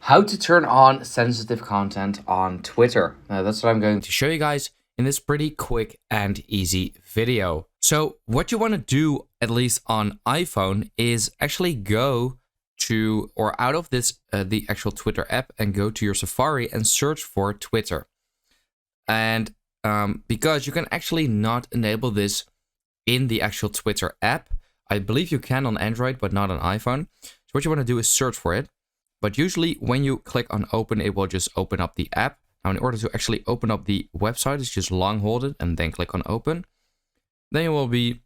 How to turn on sensitive content on Twitter. That's what I'm going to show you guys in this pretty quick and easy video. So what you want to do, at least on iPhone, is actually go to or out of this the actual Twitter app and go to your Safari and search for Twitter. And because you can actually not enable this in the actual Twitter app. I believe you can on Android, but not on iPhone. So what you want to do is search for it. But usually when you click on open, it will just open up the app. Now, in order to actually open up the website, it's just long hold it and then click on open. Then you will be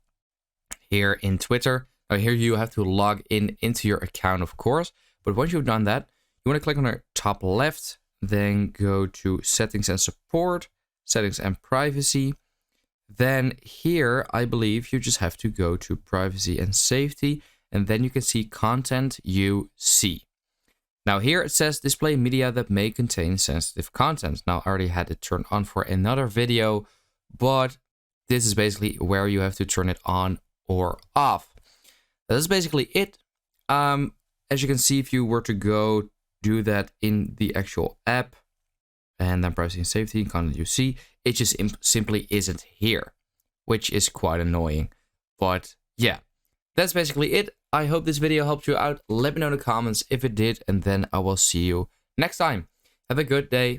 here in Twitter. Now here you have to log in into your account, of course. But once you've done that, you want to click on the top left, then go to settings and support, settings and privacy. Then here, I believe you just have to go to privacy and safety, and then you can see content you see. Now here it says display media that may contain sensitive content. Now I already had it turned on for another video, but this is basically where you have to turn it on or off. That's basically it. As you can see, if you were to go do that in the actual app, and then privacy and safety, content you see, it just simply isn't here, which is quite annoying. But yeah, that's basically it. I hope this video helped you out. Let me know in the comments if it did, and then I will see you next time. Have a good day.